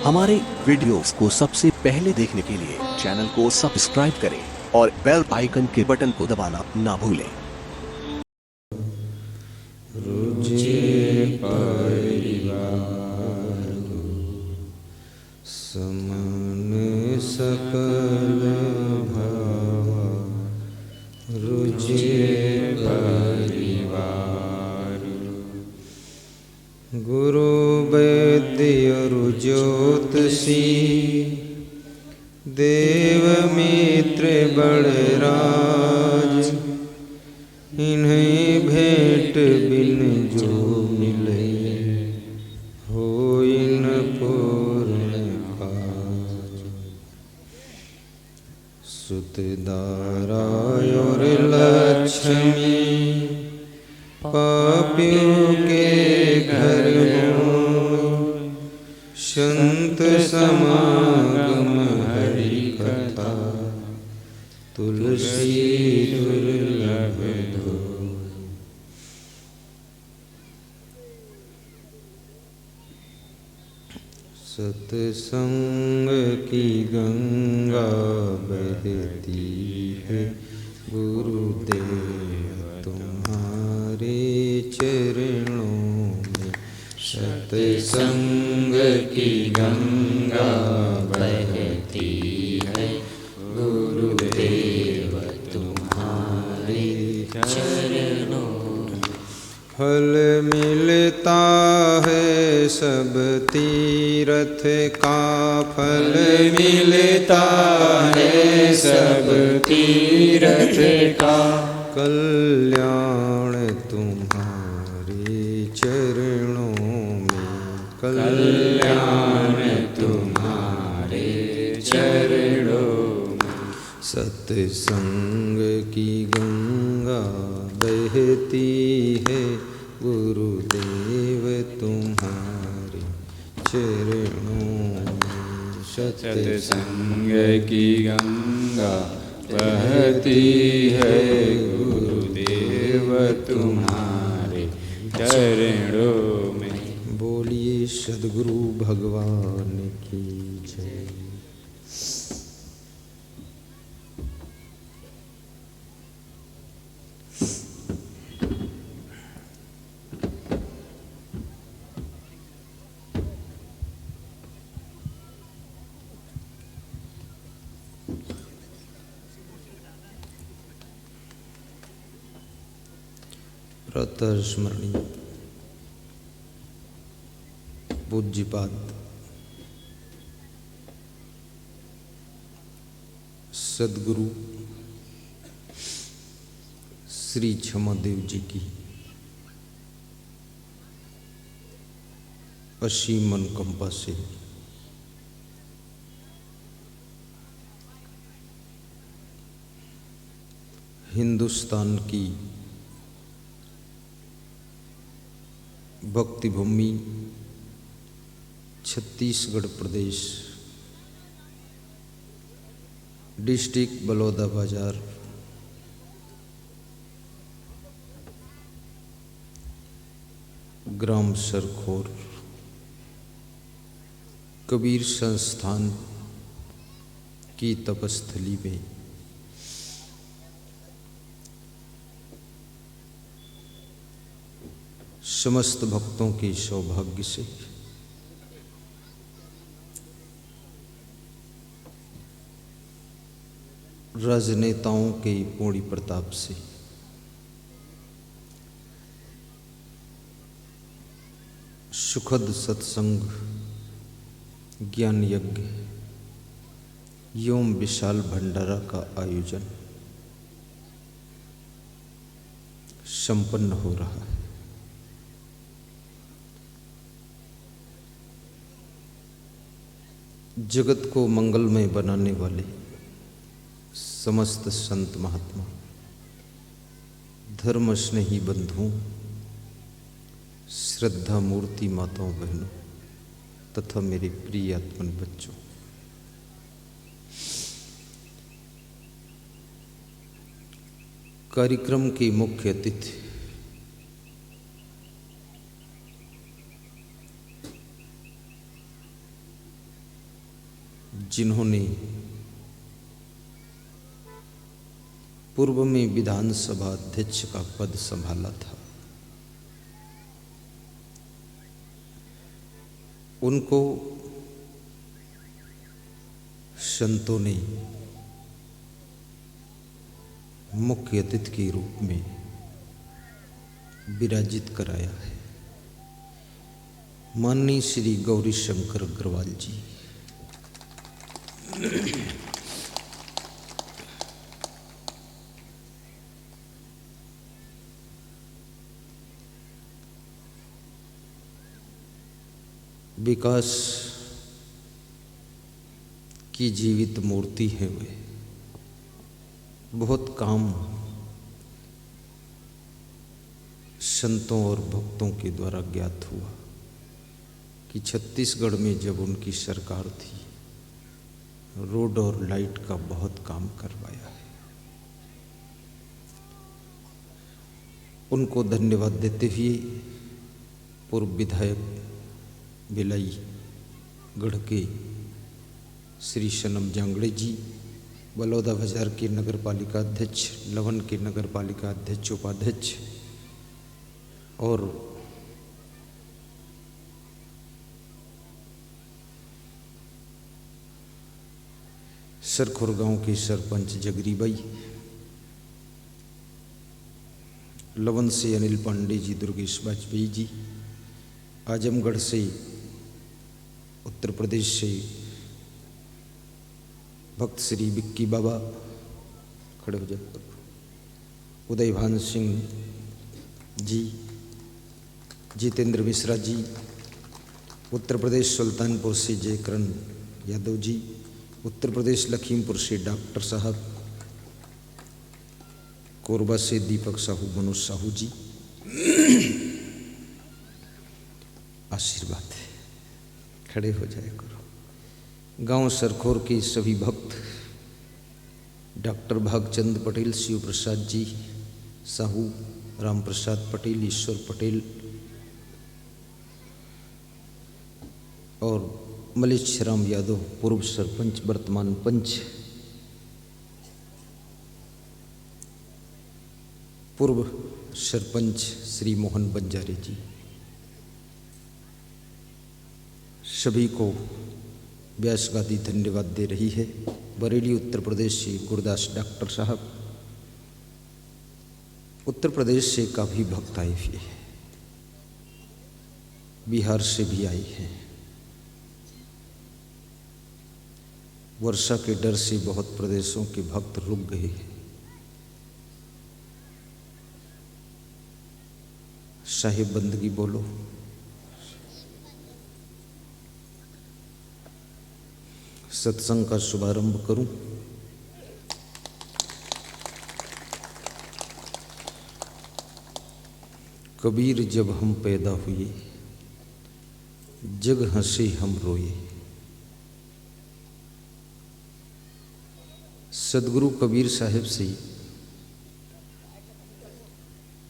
हमारे वीडियोस को सबसे पहले देखने के लिए चैनल को सब्सक्राइब करें और बेल आइकन के बटन को दबाना ना भूलें। रुचे परिवार समान सकल भावा रुचे परिवार गुरु वैद्य रुज्योतिषी देव मित्र बड़राज इन्हें भेंट बिन जो मिले हो इन पूर्ण काज सुतदारा और लक्ष्मी पापियों के घर में संत समागम हरि कथा तुलसी दुर्लभ दो सत्संग की गंगा बहती है गुरुदेव तुम्हारे चरणों में सत्संग की गंगा बहती है गुरुदेव तुम्हारे चरणों फल मिलता है सब तीर्थ का फल मिलता है सब तीर्थ का कल्याण तुम्हारे चरणों में कल्याण तुम्हारे चरणों में सत्संग की गंगा बहती है गुरुदेव तुम्हारे चरणों में सत्संग की गंगा बहती है गुरुदेव तुम्हारे चरणों में। बोलिए सद्गुरु भगवान की जय। प्रातः स्मरणीय पूज्यपाद सद्गुरु श्री क्षमादेव जी की असीम अनुकंपा से हिंदुस्तान की भक्ति भूमि छत्तीसगढ़ प्रदेश डिस्ट्रिक्ट बलौदाबाजार ग्राम सरखोर कबीर संस्थान की तपस्थली में समस्त भक्तों के सौभाग्य से राजनेताओं के पूर्ण प्रताप से सुखद सत्संग ज्ञान यज्ञ एवं विशाल भंडारा का आयोजन संपन्न हो रहा है। जगत को मंगलमय बनाने वाले समस्त संत महात्मा धर्म स्नेही बंधुओं श्रद्धा मूर्ति माताओं बहनों तथा मेरे प्रिय आत्मन बच्चों, कार्यक्रम के मुख्य अतिथि जिन्होंने पूर्व में विधानसभा अध्यक्ष का पद संभाला था, उनको संतों ने मुख्य अतिथि के रूप में विराजित कराया है। माननीय श्री गौरी शंकर अग्रवाल जी, विकास की जीवित मूर्ति है वे। बहुत काम संतों और भक्तों के द्वारा ज्ञात हुआ कि छत्तीसगढ़ में जब उनकी सरकार थी, रोड और लाइट का बहुत काम करवाया है। उनको धन्यवाद देते हुए पूर्व विधायक भिलाई गढ़ के श्री सनम जांगड़े जी, बलौदा बाजार के नगर पालिका अध्यक्ष, लवन के नगर पालिका अध्यक्ष उपाध्यक्ष और सरखुर गांव के सरपंच जगरी बाई, लवन से अनिल पांडे जी, दुर्गेश वाजपेयी जी, आजमगढ़ से उत्तर प्रदेश से भक्त श्री बिक्की बाबा, खड़े हो जाए, उदय भान सिंह जी, जितेंद्र मिश्रा जी, उत्तर प्रदेश सुल्तानपुर से जयकरण यादव जी, उत्तर प्रदेश लखीमपुर से डॉक्टर साहब, कोरबा से दीपक साहू, मनोज साहू जी, आशीर्वाद है, खड़े हो जाए करो। गांव सरखोर के सभी भक्त, डॉक्टर भागचंद पटेल, शिव प्रसाद जी साहू, राम प्रसाद पटेल, ईश्वर पटेल और मलेश राम यादव, पूर्व सरपंच वर्तमान पंच, पूर्व सरपंच श्री मोहन बंजारे जी, सभी को व्यास गादी धन्यवाद दे रही है। बरेली उत्तर प्रदेश से गुरदास डॉक्टर साहब, उत्तर प्रदेश से काफ़ी भक्त आए हुए हैं, बिहार से भी आए हैं। वर्षा के डर से बहुत प्रदेशों के भक्त रुक गए हैं। साहिब बंदगी बोलो। सत्संग का शुभारंभ करूं। कबीर जब हम पैदा हुए, जग हंसे हम रोए। सदगुरु कबीर साहब से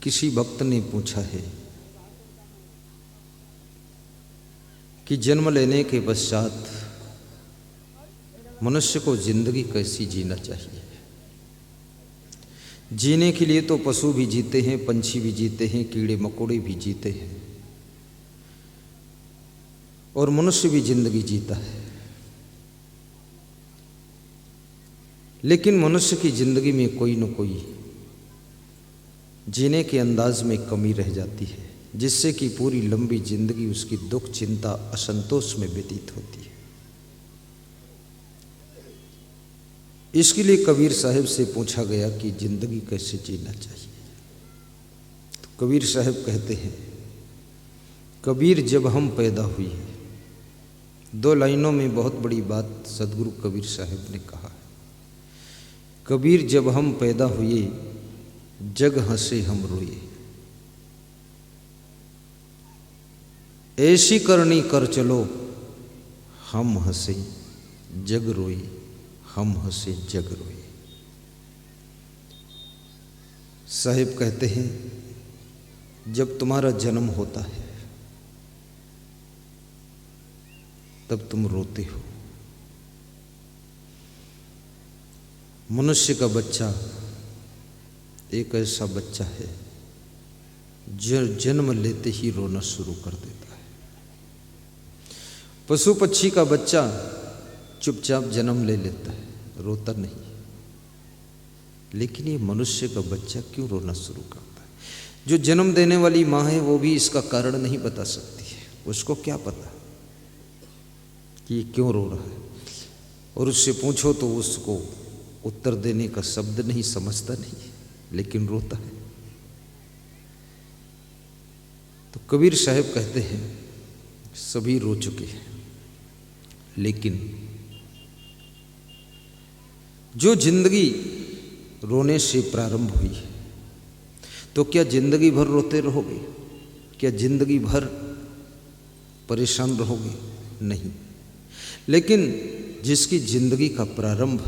किसी भक्त ने पूछा है कि जन्म लेने के पश्चात मनुष्य को जिंदगी कैसी जीना चाहिए। जीने के लिए तो पशु भी जीते हैं, पंछी भी जीते हैं, कीड़े मकोड़े भी जीते हैं और मनुष्य भी जिंदगी जीता है। लेकिन मनुष्य की जिंदगी में कोई न कोई जीने के अंदाज में कमी रह जाती है, जिससे कि पूरी लंबी जिंदगी उसकी दुख, चिंता, असंतोष में व्यतीत होती है। इसके लिए कबीर साहब से पूछा गया कि जिंदगी कैसे जीना चाहिए। तो कबीर साहब कहते हैं, कबीर जब हम पैदा हुए, दो लाइनों में बहुत बड़ी बात सदगुरु कबीर साहब ने कहा है। कबीर जब हम पैदा हुए, जग हंसे हम रोए। ऐसी करनी कर चलो, हम हंसे जग रोए, हम हंसे जग रोए। साहिब कहते हैं, जब तुम्हारा जन्म होता है तब तुम रोते हो, मनुष्य का बच्चा एक ऐसा बच्चा है जो जन्म लेते ही रोना शुरू कर देता है। पशु पक्षी का बच्चा चुपचाप जन्म ले लेता है, रोता नहीं। लेकिन ये मनुष्य का बच्चा क्यों रोना शुरू करता है? जो जन्म देने वाली माँ है वो भी इसका कारण नहीं बता सकती है। उसको क्या पता कि ये क्यों रो रहा है, और उससे पूछो तो उसको उत्तर देने का शब्द नहीं, समझता नहीं, लेकिन रोता है। तो कबीर साहब कहते हैं सभी रो चुके हैं, लेकिन जो जिंदगी रोने से प्रारंभ हुई है, तो क्या जिंदगी भर रोते रहोगे? क्या जिंदगी भर परेशान रहोगे? नहीं। लेकिन जिसकी जिंदगी का प्रारंभ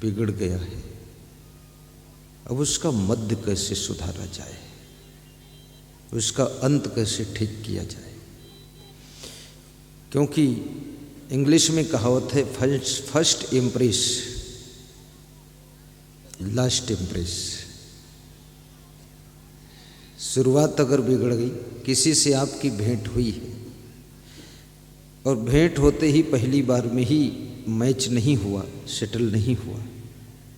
बिगड़ गया है, अब उसका मध्य कैसे सुधारा जाए, उसका अंत कैसे ठीक किया जाए? क्योंकि इंग्लिश में कहावत है फर्स्ट इम्प्रेस लास्ट इम्प्रेस। शुरुआत अगर बिगड़ गई, किसी से आपकी भेंट हुई है और भेंट होते ही पहली बार में ही मैच नहीं हुआ, सेटल नहीं हुआ,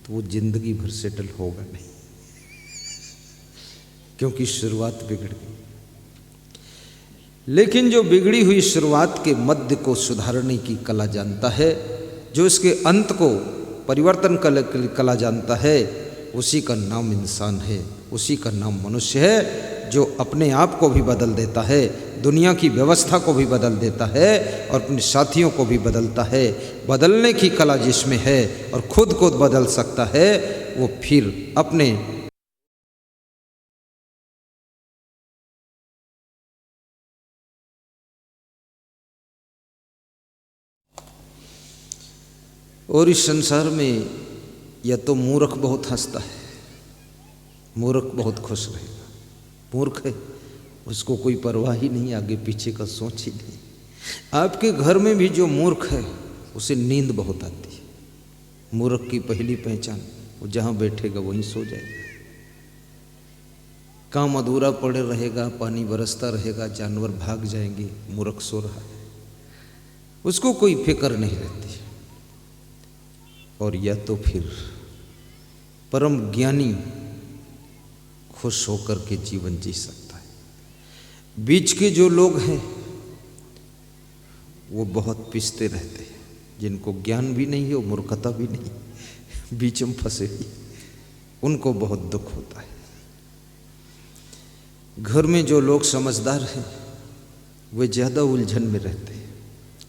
तो वो जिंदगी भर सेटल होगा नहीं, क्योंकि शुरुआत बिगड़ गई। लेकिन जो बिगड़ी हुई शुरुआत के मध्य को सुधारने की कला जानता है, जो इसके अंत को परिवर्तन की कला जानता है, उसी का नाम इंसान है, उसी का नाम मनुष्य है, जो अपने आप को भी बदल देता है, दुनिया की व्यवस्था को भी बदल देता है और अपने साथियों को भी बदलता है। बदलने की कला जिसमें है और खुद को बदल सकता है, वो फिर अपने और इस संसार में या तो मूर्ख बहुत हंसता है, मूर्ख बहुत खुश रहेगा। मूर्ख है, उसको कोई परवाह ही नहीं, आगे पीछे का सोच ही नहीं। आपके घर में भी जो मूर्ख है उसे नींद बहुत आती है। मूर्ख की पहली पहचान, वो जहाँ बैठेगा वहीं सो जाएगा। काम अधूरा पड़े रहेगा, पानी बरसता रहेगा, जानवर भाग जाएंगे, मूर्ख सो रहा है, उसको कोई फिक्र नहीं रहती। और या तो फिर परम ज्ञानी खुश होकर के जीवन जी सकता है। बीच के जो लोग हैं वो बहुत पिसते रहते हैं, जिनको ज्ञान भी नहीं है और मूर्खता भी नहीं, बीच में फंसे ही, उनको बहुत दुख होता है। घर में जो लोग समझदार हैं वे ज़्यादा उलझन में रहते हैं,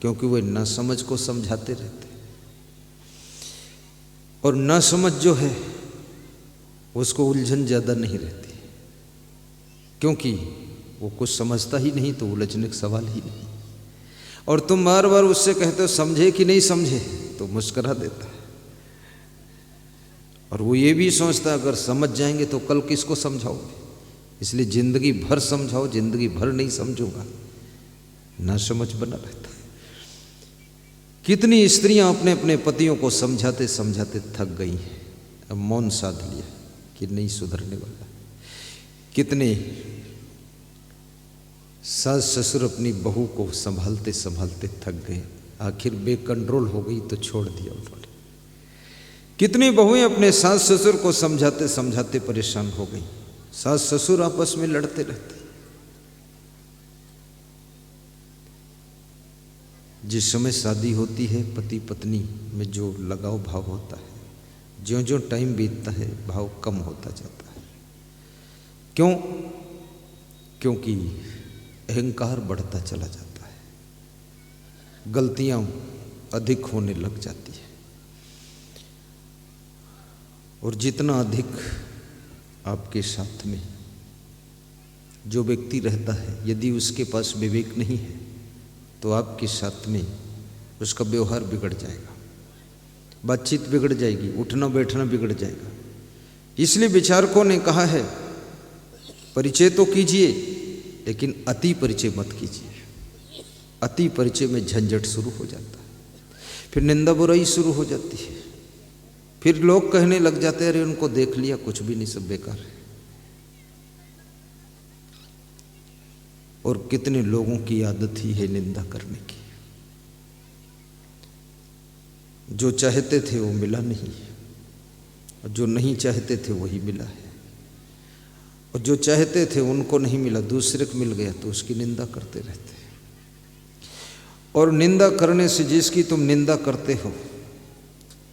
क्योंकि वे नासमझ को समझाते रहते हैं। और नासमझ जो है उसको उलझन ज़्यादा नहीं रहती, क्योंकि वो कुछ समझता ही नहीं, तो उलझने का सवाल ही नहीं। और तुम बार बार उससे कहते हो समझे कि नहीं समझे, तो मुस्करा देता है। और वो ये भी सोचता है अगर समझ जाएंगे तो कल किसको समझाओगे, इसलिए जिंदगी भर समझाओ, जिंदगी भर नहीं समझूंगा, ना समझ बना रहता है। कितनी स्त्रियां अपने अपने पतियों को समझाते समझाते थक गई हैं, अब मौन साध लिया कि नहीं सुधरने वाला। कितने सास ससुर अपनी बहू को संभालते संभालते थक गए, आखिर बेकंट्रोल हो गई तो छोड़ दिया उन्होंने। कितनी बहुएं अपने सास ससुर को समझाते समझाते परेशान हो गई, सास ससुर आपस में लड़ते रहते। जिस समय शादी होती है, पति पत्नी में जो लगाव भाव होता है, ज्यों ज्यों टाइम बीतता है भाव कम होता जाता है। क्यों? क्योंकि अहंकार बढ़ता चला जाता है, गलतियां अधिक होने लग जाती है। और जितना अधिक आपके साथ में जो व्यक्ति रहता है, यदि उसके पास विवेक नहीं है तो आपके साथ में उसका व्यवहार बिगड़ जाएगा, बातचीत बिगड़ जाएगी, उठना बैठना बिगड़ जाएगा। इसलिए विचारकों ने कहा है परिचय तो कीजिए, लेकिन अति परिचय मत कीजिए। अति परिचय में झंझट शुरू हो जाता है, फिर निंदा बुराई शुरू हो जाती है। फिर लोग कहने लग जाते, अरे उनको देख लिया, कुछ भी नहीं, सब बेकार है। और कितने लोगों की आदत ही है निंदा करने की। जो चाहते थे वो मिला नहीं, और जो नहीं चाहते थे वही मिला है। और जो चाहते थे उनको नहीं मिला, दूसरे को मिल गया तो उसकी निंदा करते रहते। और निंदा करने से जिसकी तुम निंदा करते हो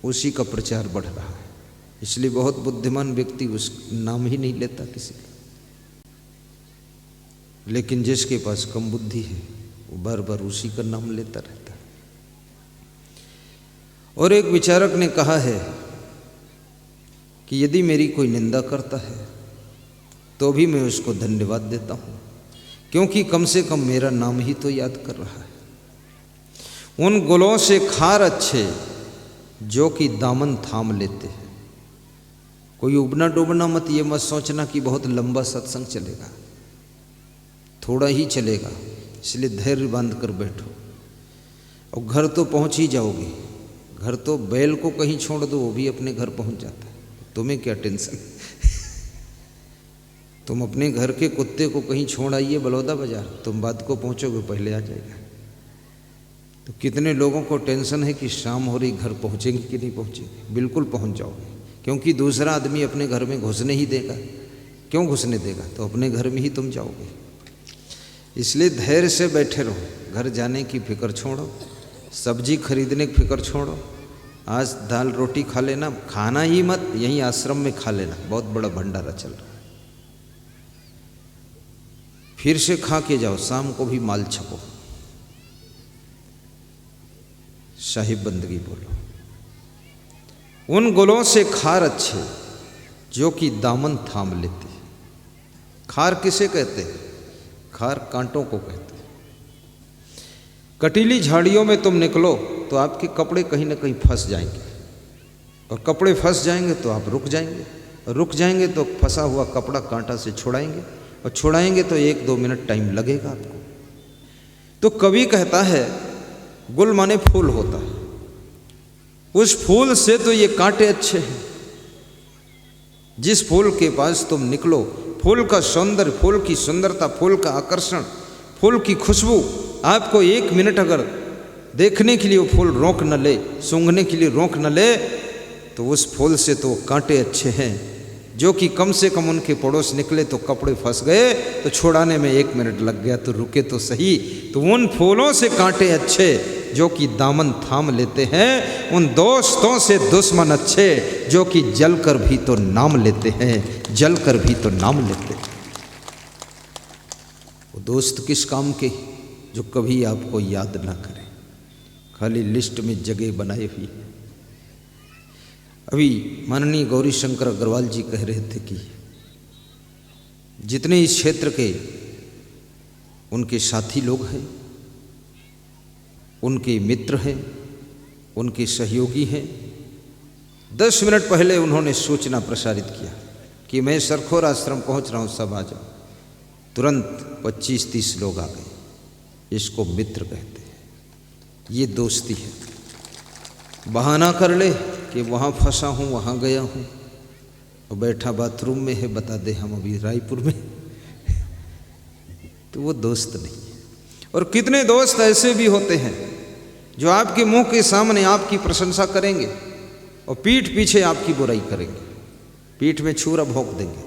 उसी का प्रचार बढ़ रहा है। इसलिए बहुत बुद्धिमान व्यक्ति उस नाम ही नहीं लेता किसी का, लेकिन जिसके पास कम बुद्धि है वो बार बार उसी का नाम लेता रहता है। और एक विचारक ने कहा है कि यदि मेरी कोई निंदा करता है तो भी मैं उसको धन्यवाद देता हूँ, क्योंकि कम से कम मेरा नाम ही तो याद कर रहा है। उन गुलों से खार अच्छे जो कि दामन थाम लेते हैं। कोई उबना डूबना मत, ये मत सोचना कि बहुत लंबा सत्संग चलेगा, थोड़ा ही चलेगा, इसलिए धैर्य बांध कर बैठो। और घर तो पहुंच ही जाओगे। घर तो बैल को कहीं छोड़ दो वो भी अपने घर पहुंच जाता है, तुम्हें क्या टेंशन। तुम अपने घर के कुत्ते को कहीं छोड़ आइए बलौदा बाजार, तुम बाद को पहुंचोगे, पहले आ जाएगा। तो कितने लोगों को टेंशन है कि शाम हो रही, घर पहुंचेंगे कि नहीं पहुंचेंगे। बिल्कुल पहुंच जाओगे, क्योंकि दूसरा आदमी अपने घर में घुसने ही देगा। क्यों घुसने देगा? तो अपने घर में ही तुम जाओगे। इसलिए धैर्य से बैठे रहो। घर जाने की फिक्र छोड़ो, सब्जी खरीदने की फिक्र छोड़ो। आज दाल रोटी खा लेना, खाना ही मत, यहीं आश्रम में खा लेना, बहुत बड़ा भंडारा चल रहा है। फिर से खा के जाओ, शाम को भी माल छपो, साहिब बंदगी बोलो। उन गुलों से खार अच्छे जो कि दामन थाम लेते। खार किसे कहते हैं? खार कांटों को कहते हैं। कटीली झाड़ियों में तुम निकलो तो आपके कपड़े कहीं ना कहीं फंस जाएंगे, और कपड़े फंस जाएंगे तो आप रुक जाएंगे, और रुक जाएंगे तो फंसा हुआ कपड़ा कांटा से छुड़ाएंगे, और छुड़ाएंगे तो 1-2 मिनट टाइम लगेगा आपको। तो कवि कहता है गुल माने फूल होता है, उस फूल से तो ये कांटे अच्छे हैं। जिस फूल के पास तुम निकलो, फूल का सौंदर्य, फूल की सुंदरता, फूल का आकर्षण, फूल की खुशबू आपको 1 मिनट अगर देखने के लिए वो फूल रोक न ले, सूंघने के लिए रोक न ले, तो उस फूल से तो कांटे अच्छे हैं। जो कि कम से कम उनके पड़ोस निकले तो कपड़े फंस गए, तो छुड़ाने में 1 मिनट लग गया, तो रुके तो सही। तो उन फूलों से कांटे अच्छे जो कि दामन थाम लेते हैं। उन दोस्तों से दुश्मन अच्छे जो कि जल कर भी तो नाम लेते हैं, जल कर भी तो नाम लेते हैं। वो दोस्त किस काम के? जो कभी आपको याद ना करें, खाली लिस्ट में जगह बनाए हुई है। अभी माननीय गौरी शंकर अग्रवाल जी कह रहे थे कि जितने इस क्षेत्र के उनके साथी लोग हैं, उनके मित्र हैं, उनके सहयोगी हैं, 10 मिनट पहले उन्होंने सूचना प्रसारित किया कि मैं सरखोर आश्रम पहुंच रहा हूं, सब आ जाओ। तुरंत 25-30 लोग आ गए। इसको मित्र कहते हैं, ये दोस्ती है। बहाना कर ले कि वहाँ फंसा हूँ, वहाँ गया हूँ, और बैठा बाथरूम में है, बता दे हम अभी रायपुर में, तो वो दोस्त नहीं है। और कितने दोस्त ऐसे भी होते हैं जो आपके मुंह के सामने आपकी प्रशंसा करेंगे और पीठ पीछे आपकी बुराई करेंगे, पीठ में छुरा भोंक देंगे।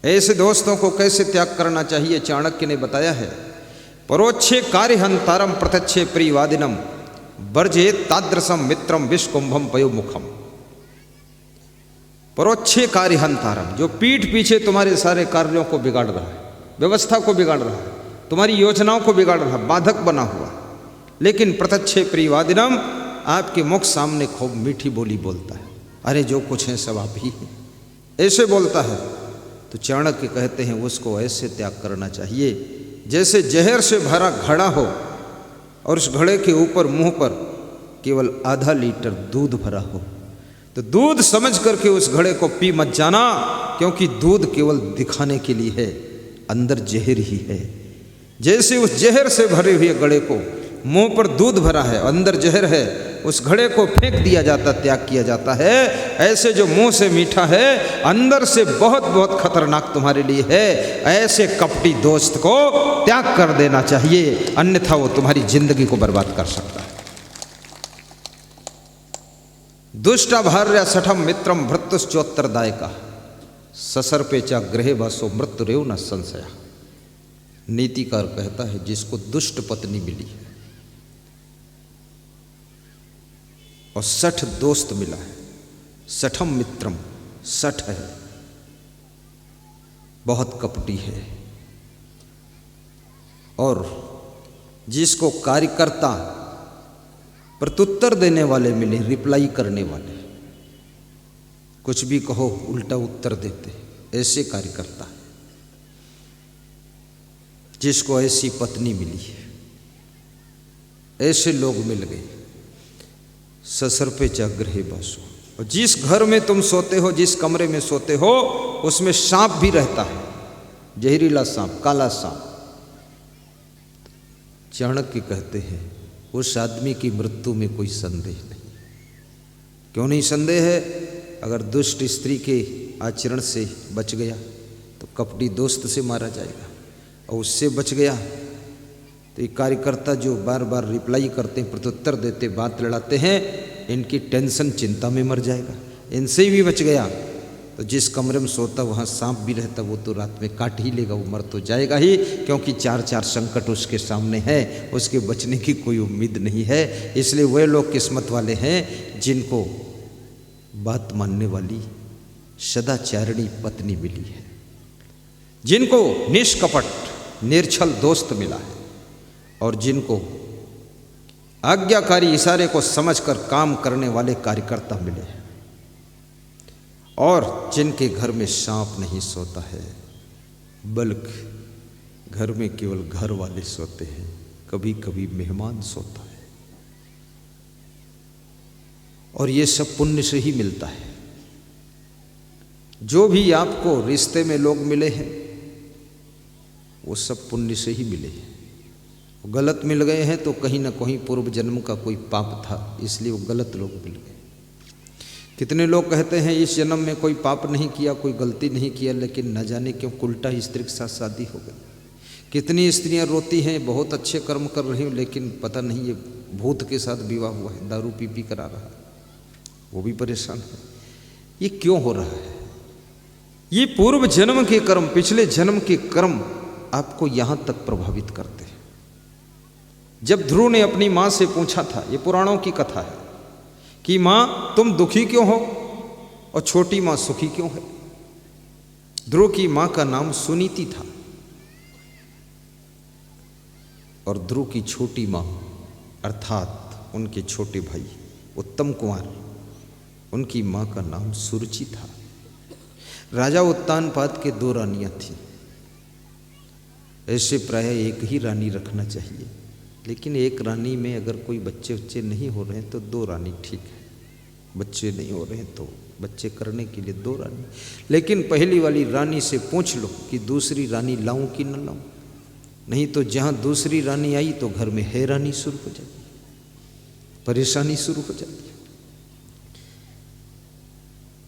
ऐसे दोस्तों को कैसे त्याग करना चाहिए? चाणक्य ने बताया है, परोक्षे कार्यहंतारम प्रत्यक्षे प्रियवादिनम वर्जे तादृशम मित्रम विषकुंभम पयोमुखम। परोक्षे कार्यहंतारम, जो पीठ पीछे तुम्हारे सारे कार्यों को बिगाड़ रहा है, व्यवस्था को बिगाड़ रहा है, तुम्हारी योजनाओं को बिगाड़ रहा है, बाधक बना हुआ। लेकिन प्रत्यक्षे प्रियवादिनम, आपके मुख सामने खूब मीठी बोली बोलता है, अरे जो कुछ है सब आप ही हैं, ऐसे बोलता है। तो चाणक्य कहते हैं उसको ऐसे त्याग करना चाहिए जैसे जहर से भरा घड़ा हो और उस घड़े के ऊपर मुंह पर केवल आधा लीटर दूध भरा हो। तो दूध समझ करके उस घड़े को पी मत जाना, क्योंकि दूध केवल दिखाने के लिए है, अंदर जहर ही है। जैसे उस जहर से भरे हुए घड़े को मुंह पर दूध भरा है, अंदर जहर है, उस घड़े को फेंक दिया जाता, त्याग किया जाता है। ऐसे जो मुंह से मीठा है अंदर से बहुत बहुत खतरनाक तुम्हारे लिए है, ऐसे कपटी दोस्त को त्याग कर देना चाहिए, अन्यथा वो तुम्हारी जिंदगी को बर्बाद कर सकता है। दुष्टाभार्या सठम मित्रम भृत्युश्चोत्तरदायका ससर्पेचा गृहे वासो मृत्युरेव न संशया। नीतिकार कहता है जिसको दुष्ट पत्नी मिली है और 60 दोस्त मिला है, सठम मित्रम, 60 है, बहुत कपटी है, और जिसको कार्यकर्ता प्रत्युत्तर देने वाले मिले, रिप्लाई करने वाले, कुछ भी कहो उल्टा उत्तर देते, ऐसे कार्यकर्ता, जिसको ऐसी पत्नी मिली है, ऐसे लोग मिल गए। ससर्पेचा गृहे वासो, और जिस घर में तुम सोते हो, जिस कमरे में सोते हो, उसमें सांप भी रहता है, जहरीला सांप, काला सांप। चाणक्य कहते हैं उस आदमी की मृत्यु में कोई संदेह नहीं। क्यों नहीं संदेह है? अगर दुष्ट स्त्री के आचरण से बच गया तो कपटी दोस्त से मारा जाएगा, और उससे बच गया तो ये कार्यकर्ता जो बार बार रिप्लाई करते हैं, प्रत्युत्तर देते, बात लड़ाते हैं, इनकी टेंशन चिंता में मर जाएगा। इनसे भी बच गया तो जिस कमरे में सोता वहाँ सांप भी रहता, वो तो रात में काट ही लेगा, वो मर तो जाएगा ही, क्योंकि 4 संकट उसके सामने है, उसके बचने की कोई उम्मीद नहीं है। इसलिए वे लोग किस्मत वाले हैं जिनको बात मानने वाली सदाचारिणी पत्नी मिली है, जिनको निष्कपट निर्छल दोस्त मिला है, और जिनको आज्ञाकारी इशारे को समझकर काम करने वाले कार्यकर्ता मिले हैं, और जिनके घर में सांप नहीं सोता है, बल्कि घर में केवल घर वाले सोते हैं, कभी कभी मेहमान सोता है। और ये सब पुण्य से ही मिलता है। जो भी आपको रिश्ते में लोग मिले हैं वो सब पुण्य से ही मिले हैं। गलत मिल गए हैं तो कहीं ना कहीं पूर्व जन्म का कोई पाप था, इसलिए वो गलत लोग मिल गए। कितने लोग कहते हैं इस जन्म में कोई पाप नहीं किया, कोई गलती नहीं किया, लेकिन न जाने क्यों उल्टा स्त्री के साथ शादी हो गई। कितनी स्त्रियां रोती हैं बहुत अच्छे कर्म कर रही हूँ, लेकिन पता नहीं ये भूत के साथ विवाह हुआ है, दारू पी पी कर आ रहा है, वो भी परेशान है। ये क्यों हो रहा है? ये पूर्व जन्म के कर्म, पिछले जन्म के कर्म आपको यहां तक प्रभावित करते हैं। जब ध्रुव ने अपनी मां से पूछा था, ये पुराणों की कथा है, कि मां तुम दुखी क्यों हो और छोटी मां सुखी क्यों है। ध्रुव की मां का नाम सुनीति था, और ध्रुव की छोटी मां अर्थात उनके छोटे भाई उत्तम कुमार, उनकी मां का नाम सुरुचि था। राजा उत्तानपाद के 2 रानियां थीं। ऐसे प्राय एक ही रानी रखना चाहिए, लेकिन एक रानी में अगर कोई बच्चे नहीं हो रहे हैं तो 2 रानी ठीक है, बच्चे नहीं हो रहे हैं तो बच्चे करने के लिए 2 रानी। लेकिन पहली वाली रानी से पूछ लो कि दूसरी रानी लाऊं कि न लाऊं, नहीं तो जहां दूसरी रानी आई तो घर में हैरानी शुरू हो जाती, परेशानी शुरू हो जाती।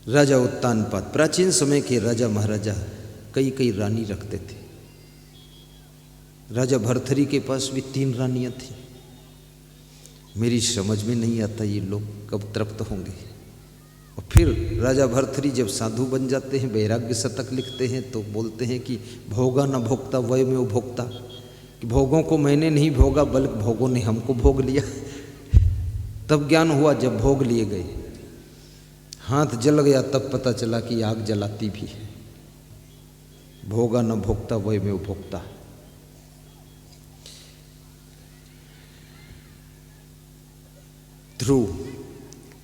राजा उत्तानपाद, प्राचीन समय के राजा महाराजा कई रानी रखते थे। राजा भरथरी के पास भी 3 रानियां थीं। मेरी समझ में नहीं आता ये लोग कब तृप्त होंगे। और फिर राजा भरथरी जब साधु बन जाते हैं, वैराग्य शतक लिखते हैं, तो बोलते हैं कि भोगा न भोगता वय में भोगता, कि भोगों को मैंने नहीं भोगा बल्कि भोगों ने हमको भोग लिया। तब ज्ञान हुआ जब भोग लिए गए, हाथ जल गया, तब पता चला कि आग जलाती भी है। भोगा न भोगता वय में भोगता। ध्रुव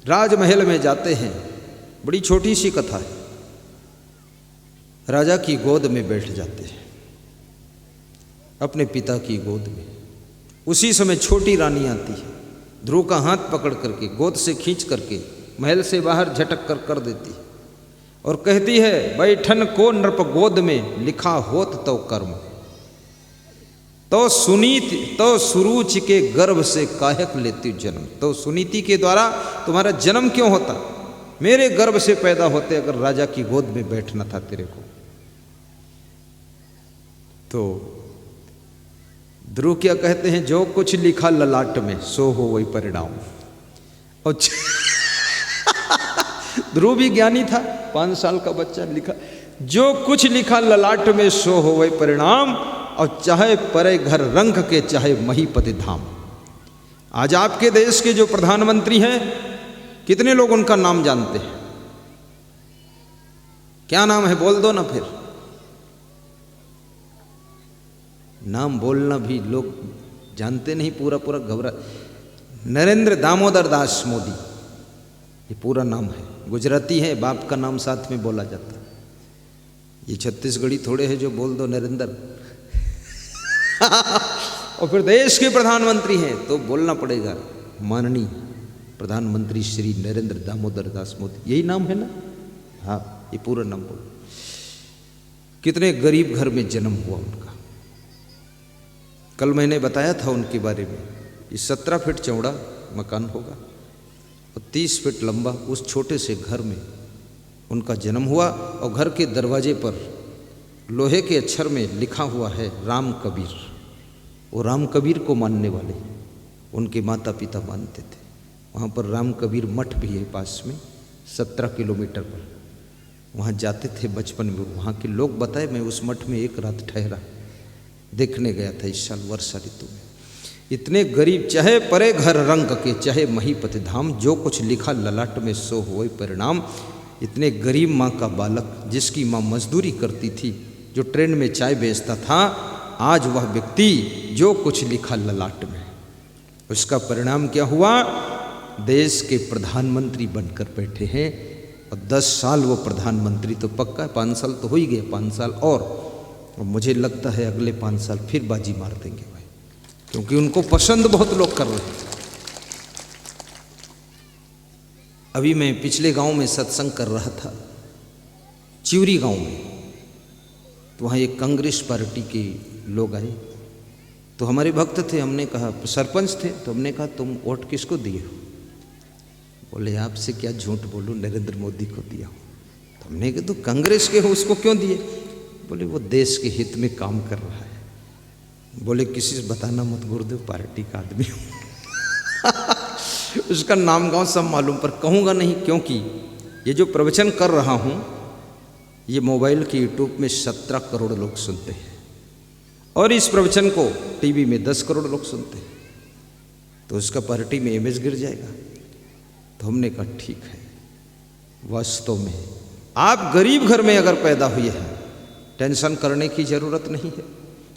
राजमहल में जाते हैं, बड़ी छोटी सी कथा है। राजा की गोद में बैठ जाते हैं, अपने पिता की गोद में। उसी समय छोटी रानी आती है, ध्रुव का हाथ पकड़ करके गोद से खींच करके महल से बाहर झटक कर देती है और कहती है, बैठन को नृप गोद में लिखा होत तो कर्म। तो सुनीति तो सुरुचि के गर्भ से काहक लेती जन्म। तो सुनीति के द्वारा तुम्हारा जन्म क्यों होता? मेरे गर्भ से पैदा होते अगर राजा की गोद में बैठना था तेरे को। तो ध्रुव क्या कहते हैं, जो कुछ लिखा ललाट में सो हो वही परिणाम। और ध्रुव भी ज्ञानी था, 5 साल का बच्चा लिखा, जो कुछ लिखा ललाट में सो हो वही परिणाम, और चाहे परे घर रंग के चाहे महीपति धाम। आज आपके देश के जो प्रधानमंत्री हैं, कितने लोग उनका नाम जानते हैं? क्या नाम है? बोल दो ना फिर। नाम बोलना भी लोग जानते नहीं, पूरा पूरा घबरा। नरेंद्र दामोदर दास मोदी, ये पूरा नाम है। गुजराती है, बाप का नाम साथ में बोला जाता है। ये छत्तीसगढ़ी थोड़े हैं जो बोल दो नरेंद्र। और फिर देश के प्रधानमंत्री हैं तो बोलना पड़ेगा माननीय प्रधानमंत्री श्री नरेंद्र दामोदर दास मोदी, यही नाम है ना? हाँ, ये पूरा नाम बोलो। कितने गरीब घर में जन्म हुआ उनका। कल मैंने बताया था उनके बारे में। ये 17 फीट चौड़ा मकान होगा और 30 फीट लंबा। उस छोटे से घर में उनका जन्म हुआ और घर के दरवाजे पर लोहे के अक्षर में लिखा हुआ है राम कबीर। वो राम कबीर को मानने वाले उनके माता पिता मानते थे। वहाँ पर राम कबीर मठ भी है पास में, 17 किलोमीटर पर। वहाँ जाते थे बचपन में। वहाँ के लोग बताए, मैं उस मठ में एक रात ठहरा, देखने गया था इस साल वर्षा ऋतु में। इतने गरीब, चाहे परे घर रंग के चाहे महीपति धाम, जो कुछ लिखा ललाट में सो होए परिणाम। इतने गरीब माँ का बालक, जिसकी माँ मजदूरी करती थी, जो ट्रेन में चाय बेचता था, आज वह व्यक्ति जो कुछ लिखा ललाट में, उसका परिणाम क्या हुआ? देश के प्रधानमंत्री बनकर बैठे हैं। और 10 साल वो प्रधानमंत्री तो पक्का है, 5 साल तो हो ही गए, 5 साल और मुझे लगता है अगले 5 साल फिर बाजी मार देंगे भाई, क्योंकि उनको पसंद बहुत लोग कर रहे हैं। अभी मैं पिछले गांव में सत्संग कर रहा था, चिवरी गांव में। तो वहाँ एक कांग्रेस पार्टी के लोग आए, तो हमारे भक्त थे। हमने कहा, सरपंच थे, तो हमने कहा तुम वोट किसको दिए हो? बोले आपसे क्या झूठ बोलूं, नरेंद्र मोदी को दिया हो। तो हमने कहा तो कांग्रेस के हो, उसको क्यों दिए? बोले वो देश के हित में काम कर रहा है। बोले किसी से बताना मत, गुरुदेव पार्टी का आदमी हूँ। उसका नाम गांव सब मालूम, पर कहूँगा नहीं, क्योंकि ये जो प्रवचन कर रहा हूँ ये मोबाइल के यूट्यूब में 17 करोड़ लोग सुनते हैं और इस प्रवचन को टीवी में 10 करोड़ लोग सुनते हैं, तो उसका पार्टी में इमेज गिर जाएगा। तो हमने कहा ठीक है, वास्तव में आप गरीब घर में अगर पैदा हुए हैं, टेंशन करने की जरूरत नहीं है।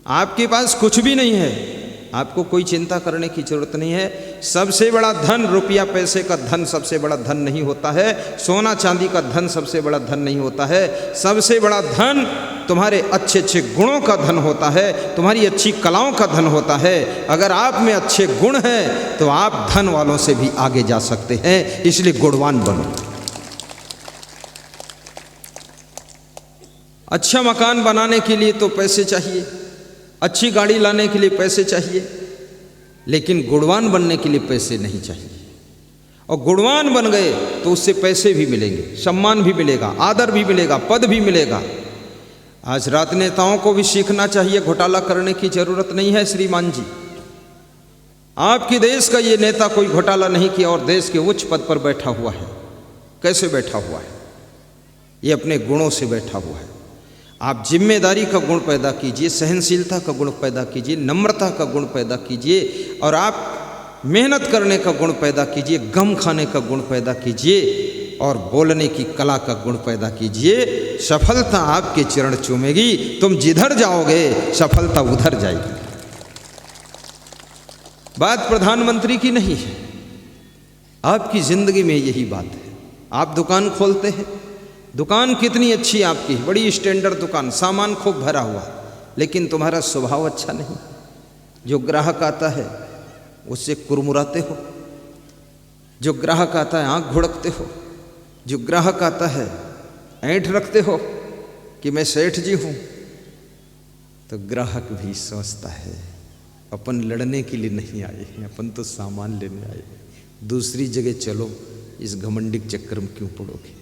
आपके पास कुछ भी नहीं है, आपको कोई चिंता करने की जरूरत नहीं है। सबसे बड़ा धन, रुपया पैसे का धन सबसे बड़ा धन नहीं होता है, सोना चांदी का धन सबसे बड़ा धन नहीं होता है। सबसे बड़ा धन तुम्हारे अच्छे अच्छे गुणों का धन होता है, तुम्हारी अच्छी कलाओं का धन होता है। अगर आप में अच्छे गुण हैं तो आप धन वालों से भी आगे जा सकते हैं, इसलिए गुणवान बनो। अच्छा मकान बनाने के लिए तो पैसे चाहिए, अच्छी गाड़ी लाने के लिए पैसे चाहिए, लेकिन गुणवान बनने के लिए पैसे नहीं चाहिए। और गुणवान बन गए तो उससे पैसे भी मिलेंगे, सम्मान भी मिलेगा, आदर भी मिलेगा, पद भी मिलेगा। आज राजनेताओं को भी सीखना चाहिए, घोटाला करने की जरूरत नहीं है। श्रीमान जी, आपके देश का ये नेता कोई घोटाला नहीं किया और देश के उच्च पद पर बैठा हुआ है। कैसे बैठा हुआ है? ये अपने गुणों से बैठा हुआ है। आप जिम्मेदारी का गुण पैदा कीजिए, सहनशीलता का गुण पैदा कीजिए, नम्रता का गुण पैदा कीजिए, और आप मेहनत करने का गुण पैदा कीजिए, गम खाने का गुण पैदा कीजिए, और बोलने की कला का गुण पैदा कीजिए। सफलता आपके चरण चूमेगी, तुम जिधर जाओगे सफलता उधर जाएगी। बात प्रधानमंत्री की नहीं है, आपकी जिंदगी में यही बात है। आप दुकान खोलते हैं, दुकान कितनी अच्छी आपकी, बड़ी स्टैंडर्ड दुकान, सामान खूब भरा हुआ, लेकिन तुम्हारा स्वभाव अच्छा नहीं। जो ग्राहक आता है उससे कुरमुराते हो, जो ग्राहक आता है आंख घुड़कते हो, जो ग्राहक आता है ऐंठ रखते हो कि मैं सेठ जी हूँ, तो ग्राहक भी सोचता है अपन लड़ने के लिए नहीं आए हैं, अपन तो सामान लेने आए हैं। दूसरी जगह चलो, इस घमंडिक चक्कर में क्यों पड़ोगे।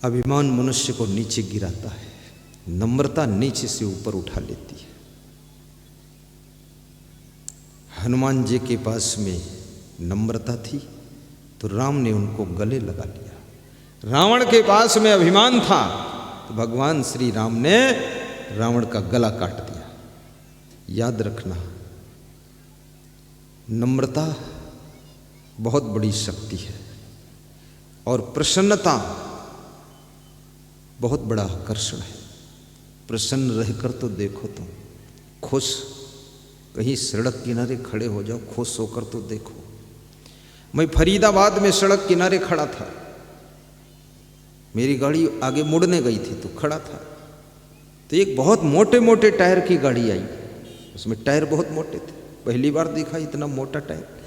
अभिमान मनुष्य को नीचे गिराता है, नम्रता नीचे से ऊपर उठा लेती है। हनुमान जी के पास में नम्रता थी तो राम ने उनको गले लगा लिया। रावण के पास में अभिमान था तो भगवान श्री राम ने रावण का गला काट दिया। याद रखना, नम्रता बहुत बड़ी शक्ति है और प्रसन्नता बहुत बड़ा आकर्षण है। प्रसन्न रहकर तो देखो, तुम खुश, कहीं सड़क किनारे खड़े हो जाओ, खुश होकर तो देखो। मैं फरीदाबाद में सड़क किनारे खड़ा था, मेरी गाड़ी आगे मुड़ने गई थी तो खड़ा था, तो एक बहुत मोटे मोटे टायर की गाड़ी आई, उसमें टायर बहुत मोटे थे, पहली बार देखा इतना मोटा टायर।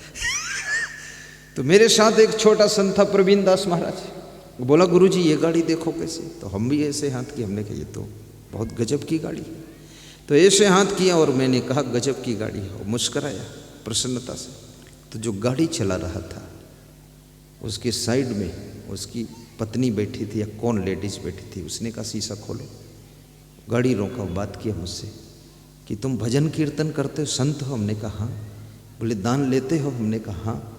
तो मेरे साथ एक छोटा सन था, प्रवीण दास महाराज, वो बोला गुरुजी ये गाड़ी देखो कैसे। तो हम भी ऐसे हाथ किए, हमने कहा ये तो बहुत गजब की गाड़ी है। तो ऐसे हाथ किया और मैंने कहा गजब की गाड़ी है, और मुस्कराया प्रसन्नता से। तो जो गाड़ी चला रहा था उसके साइड में उसकी पत्नी बैठी थी या कौन लेडीज बैठी थी, उसने कहा शीशा खोलो। गाड़ी रोका, बात किया मुझसे कि तुम भजन कीर्तन करते हो, संत हो? हमने कहा हाँ। बोले दान लेते हो? हमने कहा हाँ।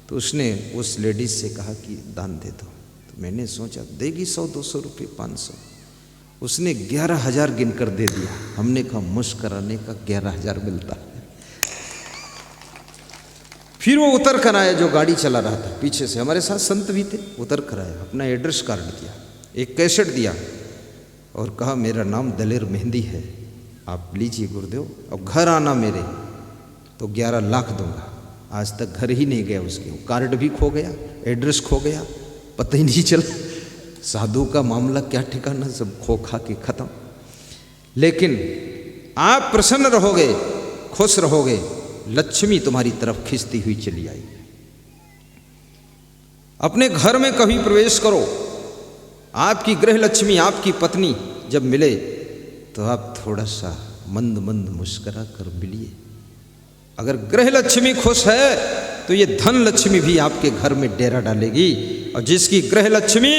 तो उसने उस लेडीज से कहा कि दान दे दो। तो मैंने सोचा देगी 100-200 रुपये, 500। उसने 11,000 गिनकर दे दिया। हमने कहा मुस्कराने का 11,000 मिलता है। फिर वो उतर कर आया, जो गाड़ी चला रहा था पीछे से, हमारे साथ संत भी थे, उतर कर आया, अपना एड्रेस कार्ड दिया, एक कैसेट दिया और कहा मेरा नाम दलेर मेहंदी है, आप लीजिए गुरुदेव, अब घर आना मेरे तो 11 लाख दूंगा। आज तक घर ही नहीं गया उसके, वो कार्ड भी खो गया, एड्रेस खो गया, पता ही नहीं चला। साधु का मामला क्या ठिकाना, सब खो खा के खत्म। लेकिन आप प्रसन्न रहोगे, खुश रहोगे, लक्ष्मी तुम्हारी तरफ खिंचती हुई चली आई। अपने घर में कभी प्रवेश करो, आपकी गृह लक्ष्मी, आपकी पत्नी जब मिले तो आप थोड़ा सा मंद मंद मुस्कुरा कर मिलिए। अगर गृह लक्ष्मी खुश है तो ये धन लक्ष्मी भी आपके घर में डेरा डालेगी। और जिसकी गृह लक्ष्मी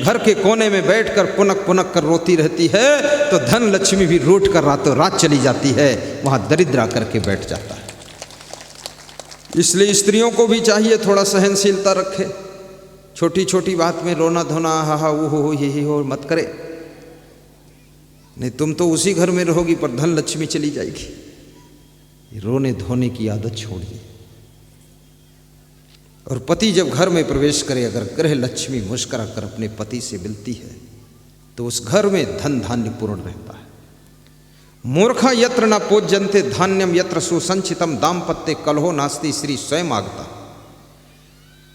घर के कोने में बैठकर पुनक पुनक कर रोती रहती है तो धन लक्ष्मी भी रूठ कर रातों रात चली जाती है, वहां दरिद्र आकर के बैठ जाता है। इसलिए स्त्रियों को भी चाहिए थोड़ा सहनशीलता रखे, छोटी छोटी बात में रोना धोना, हा हा वो हो ये हो मत करे, नहीं तुम तो उसी घर में रहोगी पर धन लक्ष्मी चली जाएगी। रोने धोने की आदत छोड़िए। और पति जब घर में प्रवेश करे, अगर गृह लक्ष्मी मुस्कुरा कर अपने पति से मिलती है तो उस घर में धन धान्य पूर्ण रहता है। मूर्खा यत्र न पूज्यन्ते धान्यम यत्र सुसंचितम दाम्पत्य कलहो नास्ति श्री स्वयं आगता।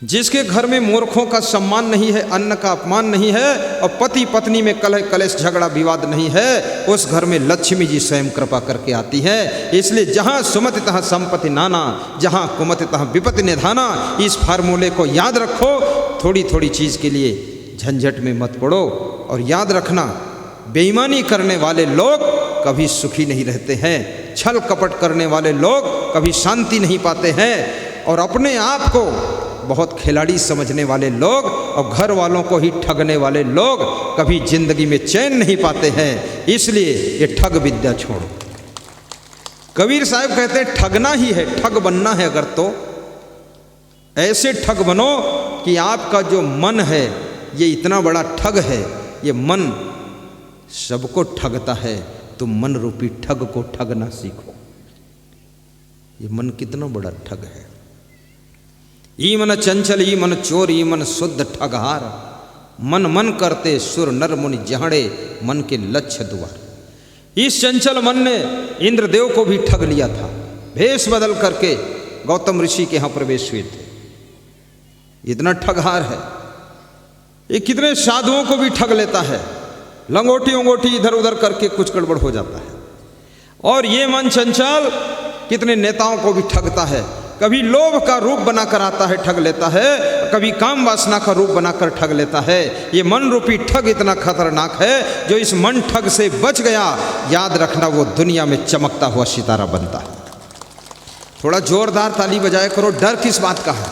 जिसके घर में मूर्खों का सम्मान नहीं है, अन्न का अपमान नहीं है और पति पत्नी में कलह कलेश झगड़ा विवाद नहीं है, उस घर में लक्ष्मी जी स्वयं कृपा करके आती है। इसलिए जहाँ सुमति तहाँ संपत्ति नाना, जहाँ कुमति तहाँ विपत्ति निधाना। इस फार्मूले को याद रखो। थोड़ी थोड़ी चीज़ के लिए झंझट में मत पड़ो। और याद रखना, बेईमानी करने वाले लोग कभी सुखी नहीं रहते हैं, छल कपट करने वाले लोग कभी शांति नहीं पाते हैं, और अपने आप को बहुत खिलाड़ी समझने वाले लोग और घर वालों को ही ठगने वाले लोग कभी जिंदगी में चैन नहीं पाते हैं। इसलिए ये ठग विद्या छोड़ो। कबीर साहब कहते हैं ठगना ही है, ठग बनना है अगर तो ऐसे ठग बनो कि आपका जो मन है ये इतना बड़ा ठग है, ये मन सबको ठगता है, तुम मन रूपी ठग को ठगना सीखो। ये मन कितना बड़ा ठग है। ई मन चंचल ई मन चोर ई मन शुद्ध ठगहार, मन मन करते सुर नर मुनि जहड़े मन के लक्ष्य द्वार। इस चंचल मन ने इंद्रदेव को भी ठग लिया था। भेष बदल करके गौतम ऋषि के यहाँ प्रवेश हुए थे। इतना ठगहार है, ये कितने साधुओं को भी ठग लेता है। लंगोटी उंगोटी इधर उधर करके कुछ गड़बड़ हो जाता है। और ये मन चंचल कितने नेताओं को भी ठगता है। कभी लोभ का रूप बनाकर आता है, ठग लेता है, कभी काम वासना का रूप बनाकर ठग लेता है। ये मन रूपी ठग इतना खतरनाक है, जो इस मन ठग से बच गया, याद रखना वो दुनिया में चमकता हुआ सितारा बनता है। थोड़ा जोरदार ताली बजाया करो, डर किस बात का है।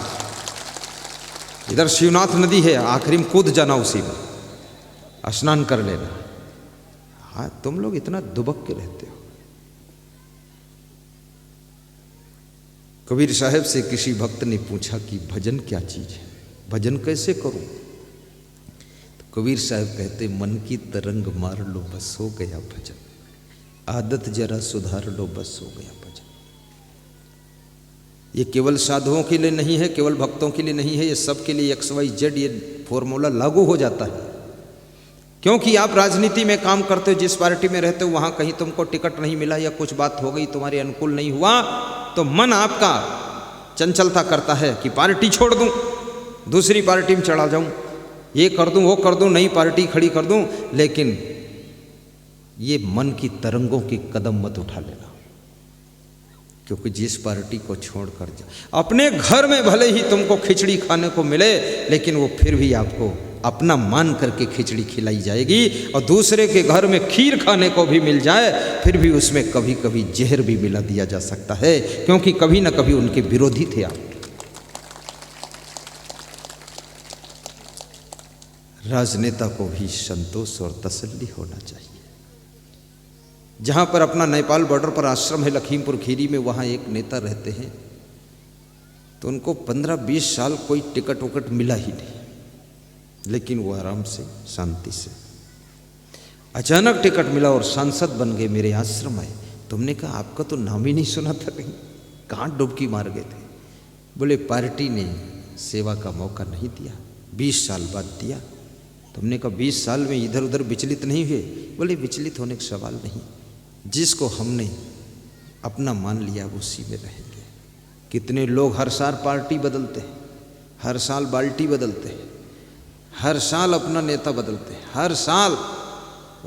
इधर शिवनाथ नदी है, आखिरी में कूद जाना, उसी में स्नान कर लेना। हाँ, तुम लोग इतना दुबक के रहते हो। कबीर साहब से किसी भक्त ने पूछा कि भजन क्या चीज है, भजन कैसे करूं? तो कबीर साहब कहते, मन की तरंग मार लो बस हो गया भजन, आदत जरा सुधार लो बस हो गया भजन। ये केवल साधुओं के लिए नहीं है, केवल भक्तों के लिए नहीं है, ये सबके लिए XYZ ये फॉर्मूला लागू हो जाता है। क्योंकि आप राजनीति में काम करते हो, जिस पार्टी में रहते हो, वहां कहीं तुमको टिकट नहीं मिला या कुछ बात हो गई, तुम्हारे अनुकूल नहीं हुआ, तो मन आपका चंचलता करता है कि पार्टी छोड़ दूं, दूसरी पार्टी में चला जाऊं, ये कर दूं, वो कर दूं, नई पार्टी खड़ी कर दूं। लेकिन ये मन की तरंगों के कदम मत उठा लेना, क्योंकि जिस पार्टी को छोड़कर जा, अपने घर में भले ही तुमको खिचड़ी खाने को मिले, लेकिन वो फिर भी आपको अपना मान करके खिचड़ी खिलाई जाएगी। और दूसरे के घर में खीर खाने को भी मिल जाए, फिर भी उसमें कभी कभी जहर भी मिला दिया जा सकता है, क्योंकि कभी ना कभी उनके विरोधी थे आप। राजनेता को भी संतोष और तसल्ली होना चाहिए। जहां पर अपना नेपाल बॉर्डर पर आश्रम है लखीमपुर खीरी में, वहां एक नेता रहते हैं, तो उनको 15-20 साल कोई टिकट उकट मिला ही नहीं, लेकिन वो आराम से शांति से, अचानक टिकट मिला और सांसद बन गए, मेरे आश्रम आए। तुमने कहा आपका तो नाम ही नहीं सुना था, कहीं कहाँ डुबकी मार गए थे? बोले पार्टी ने सेवा का मौका नहीं दिया, 20 साल बाद दिया। तुमने कहा 20 साल में इधर उधर विचलित नहीं हुए? बोले विचलित होने का सवाल नहीं, जिसको हमने अपना मान लिया उसी में रहेंगे। कितने लोग हर साल पार्टी बदलते हैं, हर साल बाल्टी बदलते हैं, हर साल अपना नेता बदलते हैं, हर साल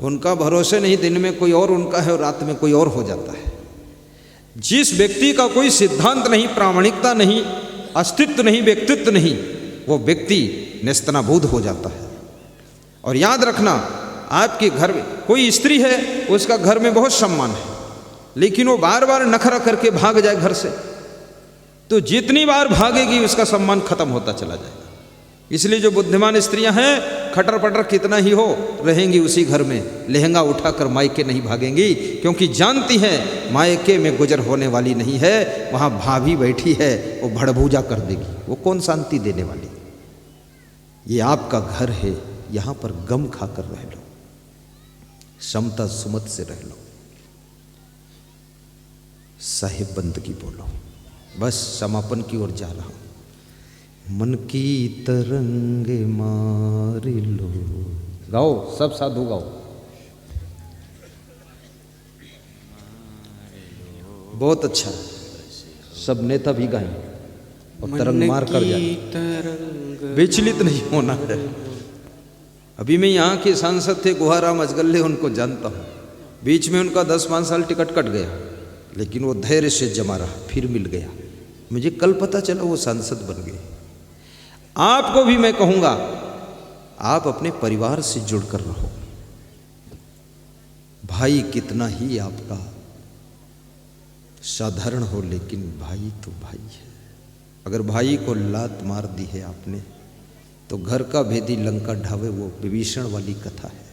उनका भरोसे नहीं, दिन में कोई और उनका है और रात में कोई और हो जाता है। जिस व्यक्ति का कोई सिद्धांत नहीं, प्रामाणिकता नहीं, अस्तित्व नहीं, व्यक्तित्व नहीं, वो व्यक्ति नेस्तनाबूद हो जाता है। और याद रखना, आपके घर में कोई स्त्री है, उसका घर में बहुत सम्मान है, लेकिन वो बार बार नखरा करके भाग जाए घर से, तो जितनी बार भागेगी उसका सम्मान खत्म होता चला जाएगा। इसलिए जो बुद्धिमान स्त्रियां हैं, खटर पटर कितना ही हो, रहेंगी उसी घर में, लहंगा उठाकर मायके नहीं भागेंगी, क्योंकि जानती हैं मायके में गुजर होने वाली नहीं है, वहां भाभी बैठी है, वो भड़भूजा कर देगी, वो कौन शांति देने वाली। ये आपका घर है, यहां पर गम खाकर रह लो, समता सुमत से रह लो, साहिब बंदगी बोलो। बस समापन की ओर जा रहा हूं। मन की तरंग मार लो, गाओ सब साधु गाओ। बहुत अच्छा, सब नेता भी गाएं और तरंग मार कर जाए, विचलित नहीं होना है। अभी मैं यहाँ के सांसद थे गुहाराम अजगल्ले, उनको जानता हूँ। बीच में उनका 10-5 साल टिकट कट गया, लेकिन वो धैर्य से जमा रहा, फिर मिल गया। मुझे कल पता चला वो सांसद बन गए। आपको भी मैं कहूँगा, आप अपने परिवार से जुड़कर रहो। भाई कितना ही आपका साधारण हो, लेकिन भाई तो भाई है। अगर भाई को लात मार दी है आपने, तो घर का भेदी लंका ढावे, वो विभीषण वाली कथा है,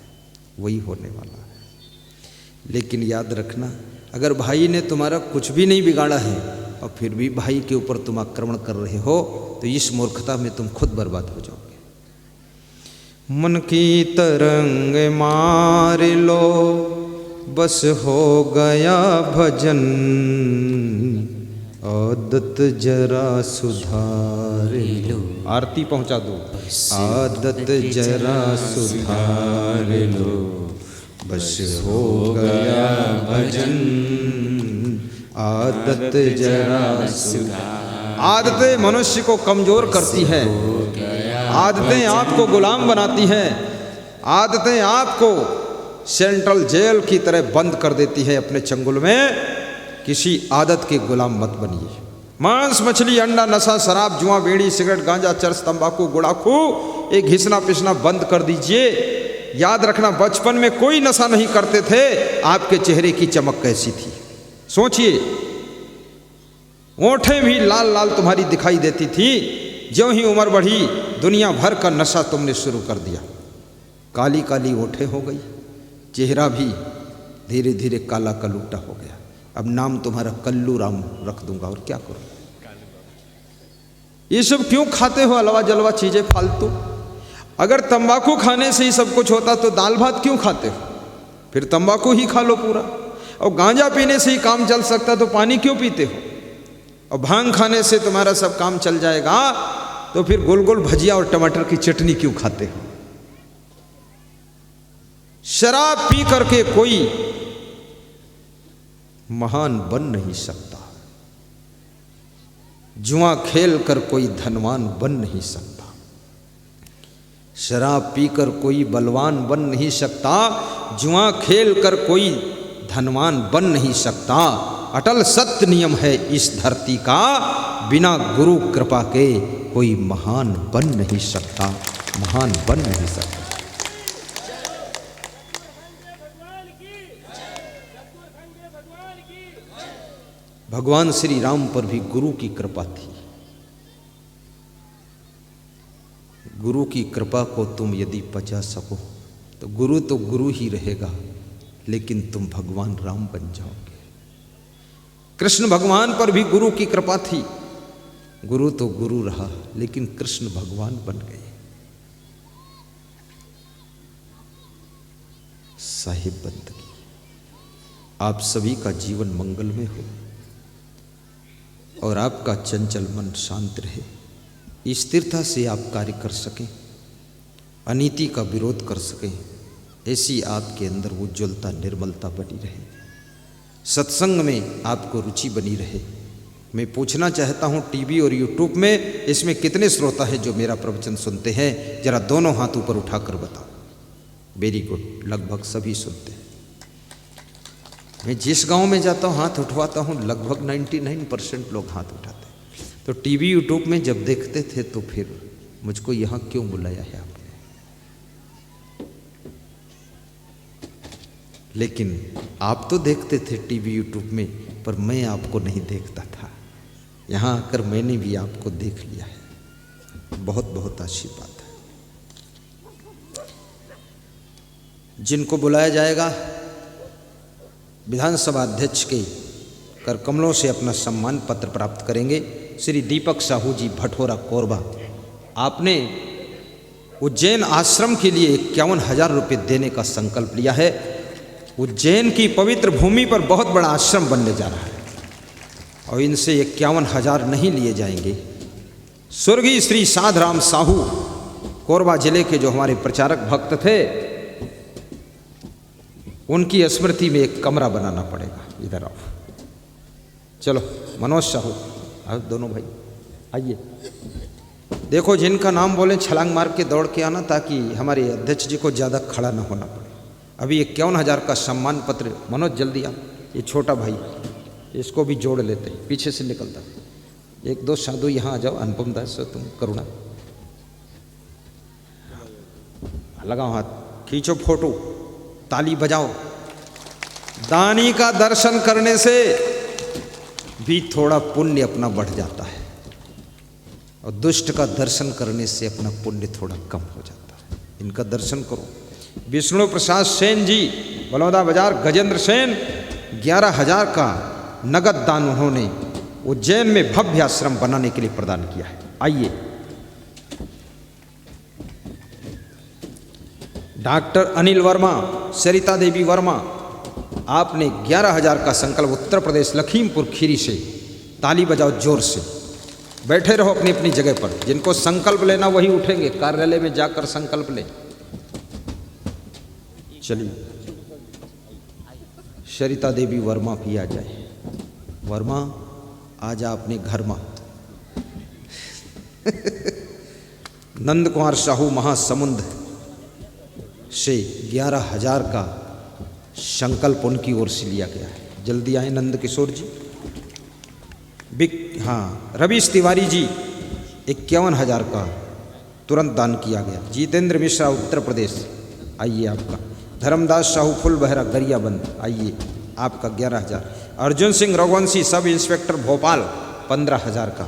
वही होने वाला है। लेकिन याद रखना, अगर भाई ने तुम्हारा कुछ भी नहीं बिगाड़ा है और फिर भी भाई के ऊपर तुम आक्रमण कर रहे हो, तो इस मूर्खता में तुम खुद बर्बाद हो जाओगे। मन की तरंग मार लो, बस हो गया भजन, आदत जरा सुधार लो। आरती पहुंचा दो। आदत जरा सुधार लो, बस हो गया भजन, आदत जरा सुधार। आदतें मनुष्य को कमजोर करती हैं, आदतें आपको गुलाम बनाती हैं, आदतें आपको सेंट्रल जेल की तरह बंद कर देती है अपने चंगुल में। किसी आदत के गुलाम मत बनिए। मांस, मछली, अंडा, नशा, शराब, जुआ, बीड़ी, सिगरेट, गांजा, चरस, तंबाकू, गुड़ाखू, एक घिसना पिसना बंद कर दीजिए। याद रखना, बचपन में कोई नशा नहीं करते थे, आपके चेहरे की चमक कैसी थी सोचिए। ओंठें भी लाल लाल तुम्हारी दिखाई देती थी। ज्यों ही उम्र बढ़ी, दुनिया भर का नशा तुमने शुरू कर दिया। काली काली ओंठें हो गई, चेहरा भी धीरे धीरे काला कलूटा हो गया। अब नाम तुम्हारा कल्लू राम रख दूंगा, और क्या करूं। ये सब क्यों खाते हो अलवा जलवा चीजें फालतू? अगर तंबाकू खाने से ही सब कुछ होता तो दाल भात क्यों खाते हो? फिर तंबाकू ही खा लो पूरा। और गांजा पीने से ही काम चल सकता तो पानी क्यों पीते हो? और भांग खाने से तुम्हारा सब काम चल जाएगा तो फिर गोल गोल भजिया और टमाटर की चटनी क्यों खाते हो? शराब पी करके कोई महान बन नहीं सकता, जुआ खेल कर कोई धनवान बन नहीं सकता, शराब पीकर कोई बलवान बन नहीं सकता, जुआ खेल कर कोई धनवान बन नहीं सकता। अटल सत्य नियम है इस धरती का, बिना गुरु कृपा के कोई महान बन नहीं सकता, महान बन नहीं सकता। भगवान श्री राम पर भी गुरु की कृपा थी। गुरु की कृपा को तुम यदि पचा सको तो गुरु तो गुरु ही रहेगा, लेकिन तुम भगवान राम बन जाओगे। कृष्ण भगवान पर भी गुरु की कृपा थी। गुरु तो गुरु रहा, लेकिन कृष्ण भगवान बन गए। साहिब बंदगी, आप सभी का जीवन मंगलमय हो और आपका चंचल मन शांत रहे। स्थिरता से आप कार्य कर सकें, अनीति का विरोध कर सकें, ऐसी आपके अंदर उज्ज्वलता निर्मलता बनी रहे। सत्संग में आपको रुचि बनी रहे। मैं पूछना चाहता हूँ, टीवी और यूट्यूब में इसमें कितने श्रोता हैं जो मेरा प्रवचन सुनते हैं? जरा दोनों हाथ ऊपर उठाकर बताओ। वेरी गुड, लगभग सभी सुनते हैं। मैं जिस गांव में जाता हूँ हाथ उठवाता हूँ, लगभग 99% लोग हाथ उठाते हैं। तो टीवी यूट्यूब में जब देखते थे तो फिर मुझको यहाँ क्यों बुलाया है आपने? लेकिन आप तो देखते थे टीवी यूट्यूब में, पर मैं आपको नहीं देखता था। यहाँ आकर मैंने भी आपको देख लिया है। बहुत बहुत आशीर्वाद है। जिनको बुलाया जाएगा, विधानसभा अध्यक्ष के कर कमलों से अपना सम्मान पत्र प्राप्त करेंगे। श्री दीपक साहू जी भटोरा कोरबा, आपने उज्जैन आश्रम के लिए 51,000 रुपये देने का संकल्प लिया है। उज्जैन की पवित्र भूमि पर बहुत बड़ा आश्रम बनने जा रहा है और इनसे 51,000 नहीं लिए जाएंगे। स्वर्गीय श्री साधराम साहू कोरबा जिले के जो हमारे प्रचारक भक्त थे, उनकी स्मृति में एक कमरा बनाना पड़ेगा। इधर आओ, चलो मनोज साहू, आओ दोनों भाई आइए। देखो, जिनका नाम बोले छलांग मार के दौड़ के आना, ताकि हमारे अध्यक्ष जी को ज़्यादा खड़ा ना होना पड़े। अभी 51,000 का सम्मान पत्र। मनोज जल्दी आ, ये छोटा भाई, इसको भी जोड़ लेते हैं, पीछे से निकलता। एक दो साधु यहाँ आ जाओ, अनुपम दास तुम करुणा, लगाओ हाथ, खींचो फोटो, ताली बजाओ। दानी का दर्शन करने से भी थोड़ा पुण्य अपना बढ़ जाता है और दुष्ट का दर्शन करने से अपना पुण्य थोड़ा कम हो जाता है। इनका दर्शन करो। विष्णु प्रसाद सेन जी, बलौदा बाजार, गजेंद्र सेन, 11,000 का नगद दान उन्होंने उज्जैन में भव्य आश्रम बनाने के लिए प्रदान किया है। आइए। डॉक्टर अनिल वर्मा, सरिता देवी वर्मा, आपने 11,000 का संकल्प उत्तर प्रदेश लखीमपुर खीरी से। ताली बजाओ जोर से। बैठे रहो अपनी अपनी जगह पर। जिनको संकल्प लेना वही उठेंगे, कार्यालय में जाकर संकल्प लें। चलिए, सरिता देवी वर्मा भी आ जाए। वर्मा आ जा अपने घर में। नंद कुमार साहू महासमुंद से 11,000 का संकल्प उनकी ओर से लिया गया है। जल्दी आए नंद किशोर जी। हाँ, रवीश तिवारी जी 51,000 का तुरंत दान किया गया। जितेंद्र मिश्रा उत्तर प्रदेश, आइए आपका। धर्मदास साहू फुल बहरा गरियाबंद, आइए आपका 11,000। अर्जुन सिंह रघुवंशी सब इंस्पेक्टर भोपाल 15,000 का।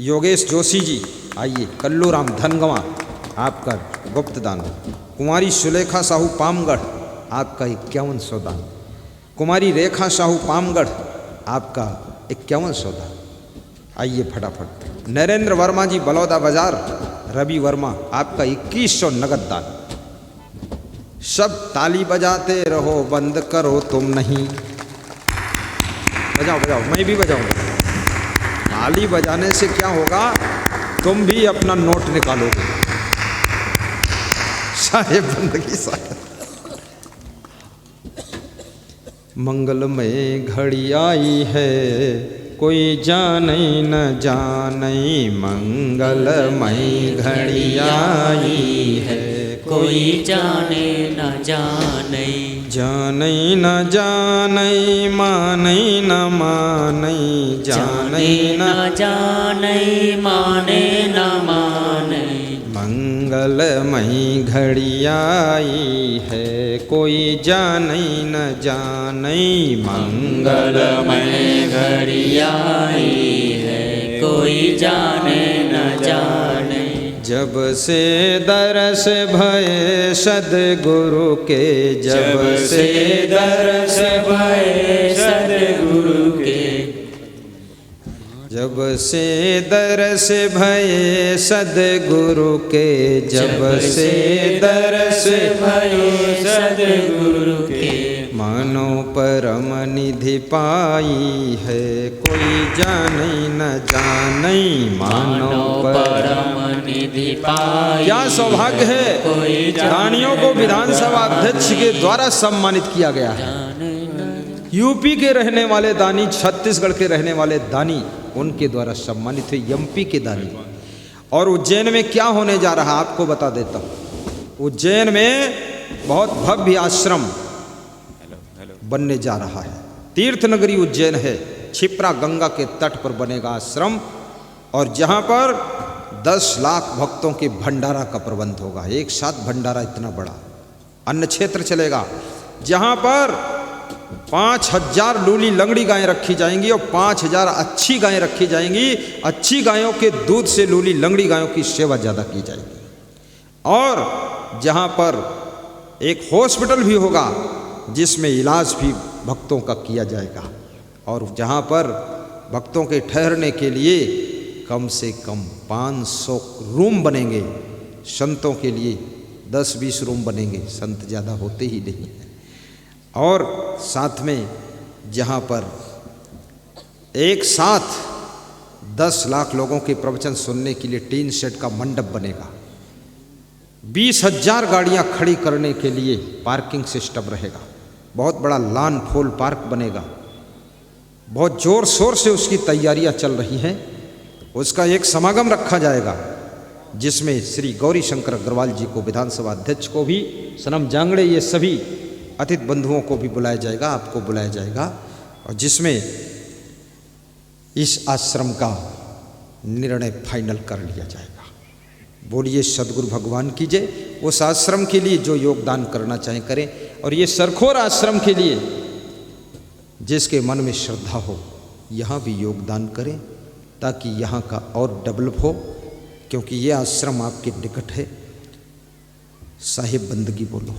योगेश जोशी जी आइए, कल्लू राम धनगवा आपका गुप्त दान। कुमारी सुलेखा साहू पामगढ़ आपका 5100 दान। कुमारी रेखा साहू पामगढ़ आपका 5100 दान। आइए फटाफट। नरेंद्र वर्मा जी बलौदा बाजार, रवि वर्मा आपका 2100 नगद दान। सब ताली बजाते रहो, बंद करो तुम नहीं। बजाओ बजाओ, मैं भी बजाऊंगा। ताली बजाने से क्या होगा, तुम भी अपना नोट निकालोगे। साहेब बंदगी साहेब। मंगलमय घड़ी आई है, कोई जाने न जाने। मंगलमय घड़ी आई है, कोई जाने न जाने। जाने न जाने, माने न माने। जाने न जाने, माने न माने। मंगलमय घड़ी आई है, कोई जाने न जाने। मंगलमय घड़ी आई है, कोई जाने न जाने। जब से दरस भये सद्गुरु के, जब से दरस भये सद्गुरु के। जब से दरस भये सद्गुरु के, जब से दरस भये सद्गुरु के। मानो परम निधि पाई है, कोई जाने न जाने। मानो परम निधि पाई। क्या सौभाग्य है, कोई दानियों को विधानसभा अध्यक्ष के द्वारा सम्मानित किया गया है। यूपी के रहने वाले दानी, छत्तीसगढ़ के रहने वाले दानी, उनके द्वारा सम्मानित हुए एमपी के दानी। और उज्जैन में क्या होने जा रहा आपको बता देता हूँ। उज्जैन में बहुत भव्य आश्रम बनने जा रहा है। तीर्थ नगरी उज्जैन है, क्षिप्रा गंगा के तट पर बनेगा आश्रम, और जहाँ पर 10 लाख भक्तों के भंडारा का प्रबंध होगा। एक साथ भंडारा इतना बड़ा। अन्न क्षेत्र चलेगा, जहाँ पर 5,000 लूली लंगड़ी गायें रखी जाएंगी और 5,000 अच्छी गायें रखी जाएंगी। अच्छी गायों के दूध से लूली लंगड़ी गायों की सेवा ज़्यादा की जाएगी। और जहाँ पर एक हॉस्पिटल भी होगा, जिसमें इलाज भी भक्तों का किया जाएगा। और जहाँ पर भक्तों के ठहरने के लिए कम से कम 500 रूम बनेंगे। संतों के लिए 10-20 रूम बनेंगे, संत ज़्यादा होते ही नहीं हैं। और साथ में जहाँ पर एक साथ 10 लाख लोगों के प्रवचन सुनने के लिए टीन शेड का मंडप बनेगा। 20,000 गाड़ियाँ खड़ी करने के लिए पार्किंग सिस्टम रहेगा। बहुत बड़ा लॉन फूल पार्क बनेगा। बहुत ज़ोर शोर से उसकी तैयारियां चल रही हैं। उसका एक समागम रखा जाएगा, जिसमें श्री गौरी शंकर अग्रवाल जी को, विधानसभा अध्यक्ष को भी, सनम जांगड़े, ये सभी अतिथि बंधुओं को भी बुलाया जाएगा, आपको बुलाया जाएगा। और जिसमें इस आश्रम का निर्णय फाइनल कर लिया जाएगा। बोलिए सदगुरु भगवान की जय। उस आश्रम के लिए जो योगदान करना चाहें करें। और ये सरखोर आश्रम के लिए जिसके मन में श्रद्धा हो, यहाँ भी योगदान करें, ताकि यहाँ का और डेवलप हो। क्योंकि ये आश्रम आपके निकट है। साहिब बंदगी बोलो,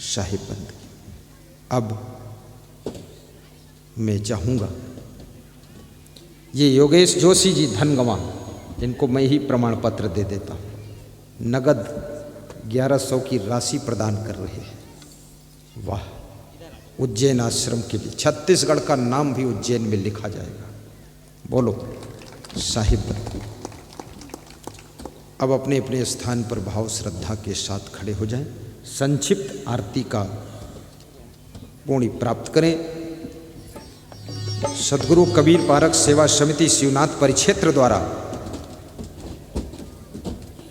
साहिब बंदगी। अब मैं चाहूँगा ये योगेश जोशी जी धनगवा, इनको मैं ही प्रमाण पत्र दे देता हूँ। नगद 1100 की राशि प्रदान कर रहे हैं। वाह! उज्जैन आश्रम के लिए छत्तीसगढ़ का नाम भी उज्जैन में लिखा जाएगा। बोलो साहिब बंदगी। अब अपने अपने स्थान पर भाव श्रद्धा के साथ खड़े हो जाएं। संक्षिप्त आरती का पुण्य प्राप्त करें। सदगुरु कबीर पारक सेवा समिति शिवनाथ परिक्षेत्र द्वारा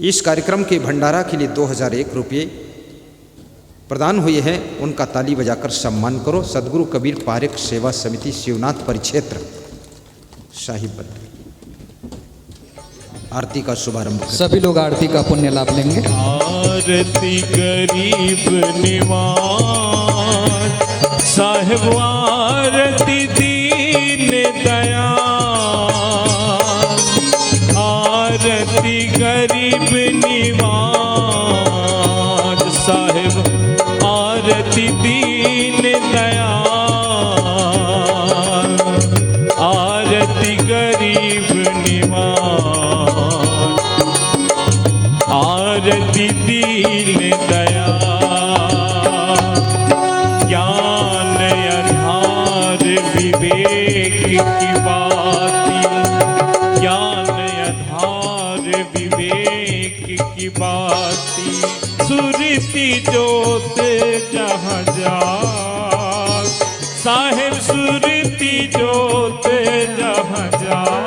इस कार्यक्रम के भंडारा के लिए 2001 रुपये प्रदान हुए हैं। उनका ताली बजाकर सम्मान करो। सदगुरु कबीर पारक सेवा समिति शिवनाथ परिक्षेत्र शाही पट्टी। आरती का शुभारंभ करें। सभी लोग आरती का पुण्य लाभ लेंगे। आरती गरीब निवाज साहेब आरती दीन दयाल, आरती गरीब निवाज साहेब आरती दीन दयाल, आरती गरीब निवाज आरती दीन दयाल, ज्ञान आधार विवेक की बाती, ज्ञान आधार विवेक की बाती, सुरती जोत जहाँ जाग साहेब सुरती जोत जहाँ जाग,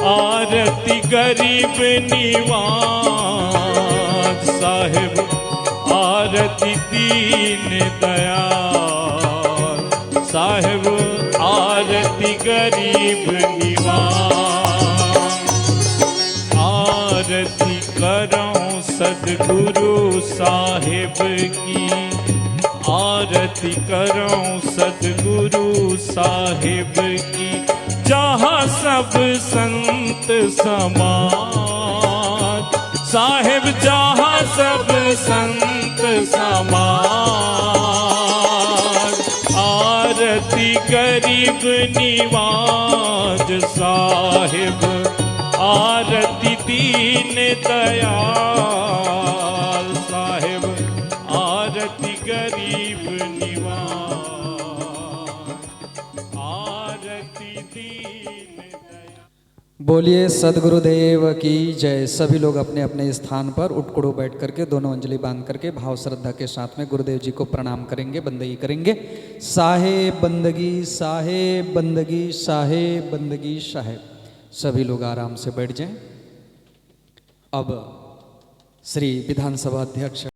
आरती गरीब निवाज साहेब आरती दीन दयाल, साहेब आरती गरीब निवाज, आरती करूं सदगुरु साहेब की, आरती करूं सदगुरु साहेब की, जहाँ सब संत समाज साहेब, जहाँ सब संत समाज, आरती गरीब निवाज साहेब आरती दीन दयाल, साहेब आरती गरीब निवाज आरती दीन दयाल। बोलिए सदगुरुदेव की जय। सभी लोग अपने अपने स्थान पर उठकुड़ो बैठ करके दोनों अंजलि बांध करके भाव श्रद्धा के साथ में गुरुदेव जी को प्रणाम करेंगे, बंदगी करेंगे। साहेब बंदगी, साहेब बंदगी, साहेब बंदगी, साहेब। सभी लोग आराम से बैठ जाएं। अब श्री विधानसभा अध्यक्ष